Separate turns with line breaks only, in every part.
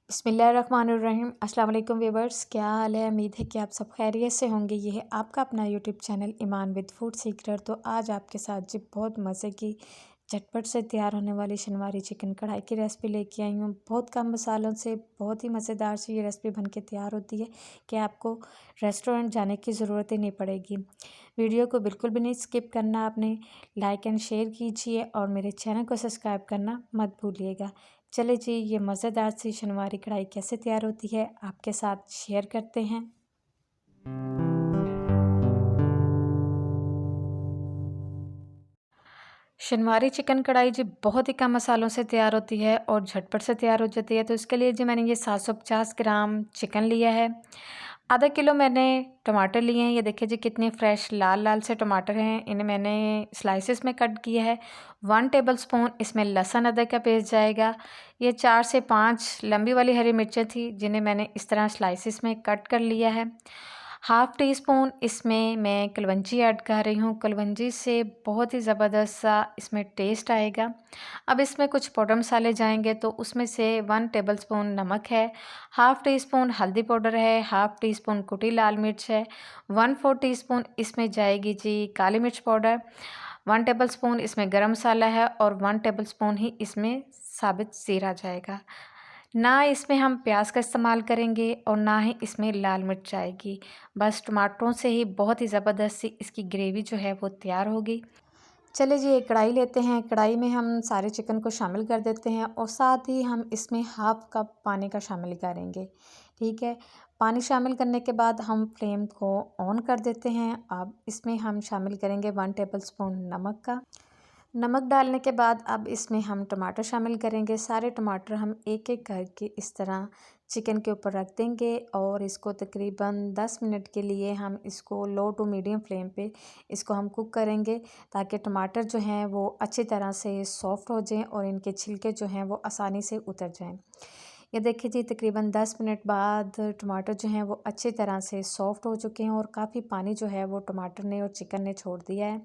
बिस्मिल्लाहिर्रहमानिर्रहीम। अस्सलाम वालेकुम व्यूवर्स, क्या हाल है। उम्मीद है कि आप सब खैरियत से होंगे। ये है आपका अपना YouTube channel Iman with Food Secret. तो आज आपके साथ जी बहुत मज़े की झटपट से तैयार होने वाली शनवारी चिकन कढ़ाई की रेसिपी लेके आई हूँ। बहुत कम मसालों से बहुत ही मज़ेदार सी ये रेसिपी बन के तैयार होती है कि आपको रेस्टोरेंट जाने की ज़रूरत ही नहीं पड़ेगी। वीडियो को बिल्कुल भी नहीं स्किप करना आपने, लाइक एंड शेयर कीजिए और मेरे चैनल को सब्सक्राइब करना मत भूलिएगा। चले जी, ये मज़ेदार सी शनवारी कढ़ाई कैसे तैयार होती है आपके साथ शेयर करते हैं। शनवारी चिकन कढ़ाई जी बहुत ही कम मसालों से तैयार होती है और झटपट से तैयार हो जाती है। तो इसके लिए जी मैंने ये 750 ग्राम चिकन लिया है। आधा किलो मैंने टमाटर लिए हैं। ये देखिए जी कितने फ्रेश लाल लाल से टमाटर हैं। इन्हें मैंने स्लाइसेस में कट किया है। 1 टेबलस्पून इसमें लहसुन अदरक का पेस्ट जाएगा। ये 4 से 5 लंबी वाली हरी मिर्चें थी जिन्हें मैंने इस तरह स्लाइसेस में कट कर लिया है। हाफ़ टी स्पून इसमें मैं कलवंजी ऐड कर रही हूँ। कलवंजी से बहुत ही ज़बरदस्त सा इसमें टेस्ट आएगा। अब इसमें कुछ पाउडर मसाले जाएंगे, तो उसमें से 1 टेबलस्पून नमक है, हाफ़ टी स्पून हल्दी पाउडर है, हाफ़ टी स्पून कुटी लाल मिर्च है, 1/4 टीस्पून इसमें जाएगी जी काली मिर्च पाउडर, 1 टेबलस्पून इसमें गरम मसाला है और 1 टेबलस्पून ही इसमें साबित ज़ीरा जाएगा। ना इसमें हम प्याज का इस्तेमाल करेंगे और ना ही इसमें लाल मिर्च आएगी। बस टमाटरों से ही बहुत ही ज़बरदस्त सी इसकी ग्रेवी जो है वो तैयार होगी। चलिए जी, एक कढ़ाई लेते हैं। कढ़ाई में हम सारे चिकन को शामिल कर देते हैं और साथ ही हम इसमें हाफ़ कप पानी का शामिल करेंगे। ठीक है, पानी शामिल करने के बाद हम फ्लेम को ऑन कर देते हैं। अब इसमें हम शामिल करेंगे 1 टेबलस्पून नमक का। नमक डालने के बाद अब इसमें हम टमाटर शामिल करेंगे। सारे टमाटर हम एक एक करके इस तरह चिकन के ऊपर रख देंगे और इसको तकरीबन 10 मिनट के लिए हम इसको लो टू मीडियम फ्लेम पे इसको हम कुक करेंगे, ताकि टमाटर जो हैं वो अच्छी तरह से सॉफ़्ट हो जाएं और इनके छिलके जो हैं वो आसानी से उतर जाएं। ये देखिए जी, तकरीबन 10 मिनट बाद टमाटर जो हैं वो अच्छी तरह से सॉफ़्ट हो चुके हैं और काफ़ी पानी जो है वो टमाटर ने और चिकन ने छोड़ दिया है।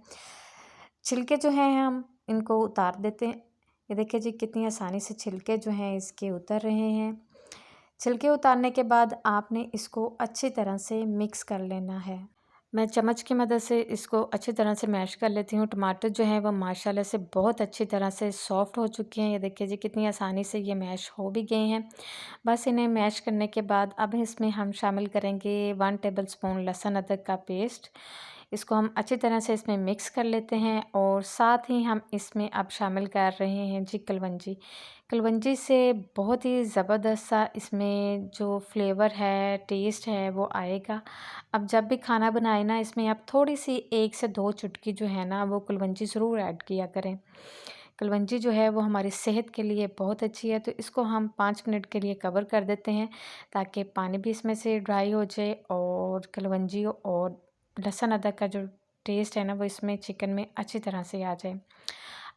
छिलके जो हैं हम इनको उतार देते हैं। ये देखिए जी कितनी आसानी से छिलके जो हैं इसके उतर रहे हैं। छिलके उतारने के बाद आपने इसको अच्छी तरह से मिक्स कर लेना है। मैं चम्मच की मदद से इसको अच्छी तरह से मैश कर लेती हूँ। टमाटर जो हैं वो माशाल्लाह से बहुत अच्छी तरह से सॉफ़्ट हो चुके हैं। ये देखिए जी कितनी आसानी से ये मैश हो भी गए हैं। बस इन्हें मैश करने के बाद अब इसमें हम शामिल करेंगे 1 टेबलस्पून लहसुन अदरक का पेस्ट। इसको हम अच्छी तरह से इसमें मिक्स कर लेते हैं और साथ ही हम इसमें अब शामिल कर रहे हैं जी कलवंजी। कलवंजी से बहुत ही ज़बरदस्त सा इसमें जो फ्लेवर है, टेस्ट है वो आएगा। अब जब भी खाना बनाए ना, इसमें आप थोड़ी सी 1 से 2 चुटकी जो है ना वो कलवंजी ज़रूर ऐड किया करें। कलवंजी जो है वो हमारी सेहत के लिए बहुत अच्छी है। तो इसको हम 5 मिनट के लिए कवर कर देते हैं, ताकि पानी भी इसमें से ड्राई हो जाए और कलवंजी और लहसुन अदरक का जो टेस्ट है ना वो इसमें चिकन में अच्छी तरह से आ जाए।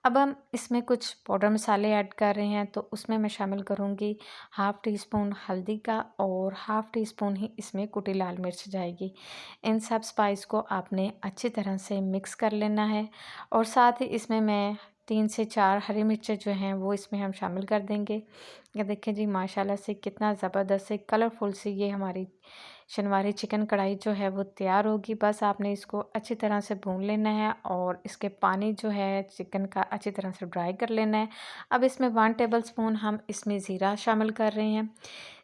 अब हम इसमें कुछ पाउडर मसाले ऐड कर रहे हैं, तो उसमें मैं शामिल करूँगी हाफ़ टी स्पून हल्दी का और हाफ़ टी स्पून ही इसमें कुटी लाल मिर्च जाएगी। इन सब स्पाइस को आपने अच्छी तरह से मिक्स कर लेना है और साथ ही इसमें मैं 3 से 4 हरी मिर्चें जो हैं वो इसमें हम शामिल कर देंगे। ये देखिए जी माशाल्लाह से कितना ज़बरदस्त से कलरफुल सी ये हमारी शनवारी चिकन कढ़ाई जो है वो तैयार होगी। बस आपने इसको अच्छी तरह से भून लेना है और इसके पानी जो है चिकन का अच्छी तरह से ड्राई कर लेना है। अब इसमें 1 टेबलस्पून हम इसमें ज़ीरा शामिल कर रहे हैं।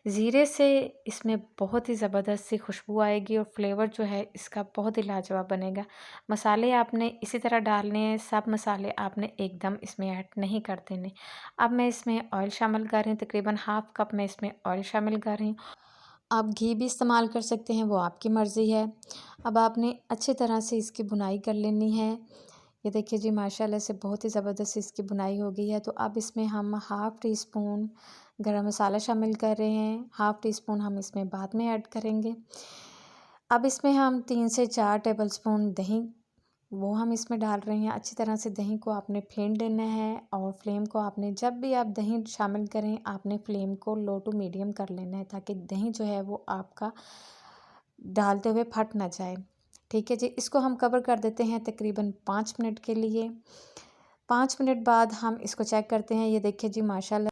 ज़ीरे से इसमें बहुत ही ज़बरदस्त सी खुशबू आएगी और फ्लेवर जो है इसका बहुत ही लाजवाब बनेगा। मसाले आपने इसी तरह डालने हैं, सब मसाले आपने एकदम इसमें ऐड नहीं कर देने। अब मैं इसमें ऑयल शामिल कर रही हूँ, तकरीबन हाफ़ कप मैं इसमें ऑयल शामिल कर रही हूँ। आप घी भी इस्तेमाल कर सकते हैं, वो आपकी मर्ज़ी है। अब आपने अच्छी तरह से इसकी भुनाई कर लेनी है। ये देखिए जी माशाल्लाह से बहुत ही ज़बरदस्त इसकी भुनाई हो गई है। तो अब इसमें हम हाफ़ टी स्पून गरम मसाला शामिल कर रहे हैं, हाफ़ टी स्पून हम इसमें बाद में ऐड करेंगे। अब इसमें हम 3 से 4 टेबलस्पून दही वो हम इसमें डाल रहे हैं। अच्छी तरह से दही को आपने फेंट लेना है और फ्लेम को आपने जब भी आप दही शामिल करें आपने फ्लेम को लो टू मीडियम कर लेना है, ताकि दही जो है वो आपका डालते हुए फट ना जाए। ठीक है जी, इसको हम कवर कर देते हैं तकरीबन 5 मिनट के लिए। 5 मिनट बाद हम इसको चेक करते हैं। ये देखिए जी माशाल्लाह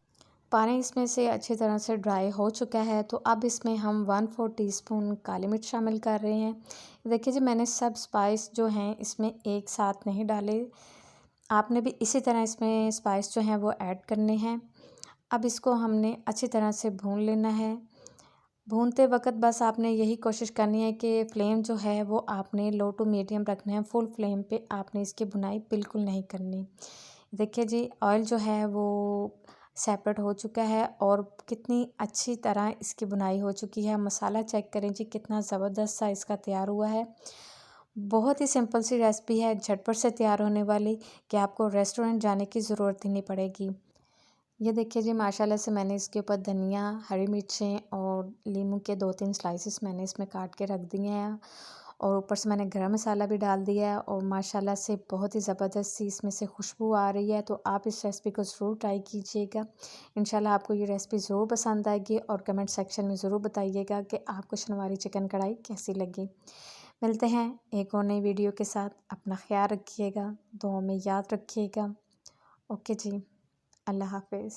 पानी इसमें से अच्छी तरह से ड्राई हो चुका है, तो अब इसमें हम 1/4 टीस्पून काली मिर्च शामिल कर रहे हैं। देखिए जी, मैंने सब स्पाइस जो हैं इसमें एक साथ नहीं डाले, आपने भी इसी तरह इसमें स्पाइस जो हैं वो ऐड करने हैं। अब इसको हमने अच्छी तरह से भून लेना है। भूनते वक़्त बस आपने यही कोशिश करनी है कि फ्लेम जो है वो आपने लो टू मीडियम रखना है, फुल फ्लेम पे आपने इसकी भुनाई बिल्कुल नहीं करनी। देखिए जी, ऑयल जो है वो सेपरेट हो चुका है और कितनी अच्छी तरह इसकी भुनाई हो चुकी है। मसाला चेक करें जी, कितना ज़बरदस्त सा इसका तैयार हुआ है। बहुत ही सिंपल सी रेसिपी है, झटपट से तैयार होने वाली, कि आपको रेस्टोरेंट जाने की ज़रूरत ही नहीं पड़ेगी। ये देखिए जी, माशाल्लाह से मैंने इसके ऊपर धनिया, हरी मिर्चें और नींबू के 2-3 स्लाइसेस मैंने इसमें काट के रख दिए हैं और ऊपर से मैंने गरम मसाला भी डाल दिया है और माशाल्लाह से बहुत ही ज़बरदस्त सी इसमें से खुशबू आ रही है। तो आप इस रेसिपी को ज़रूर ट्राई कीजिएगा। इंशाल्लाह आपको ये रेसिपी ज़रूर पसंद आएगी और कमेंट सेक्शन में ज़रूर बताइएगा कि आपको शनवारी चिकन कढ़ाई कैसी लगी। मिलते हैं एक और नई वीडियो के साथ। अपना ख्याल रखिएगा, दुआओं में याद रखिएगा। ओके जी, अल्लाह हाफ़िज़।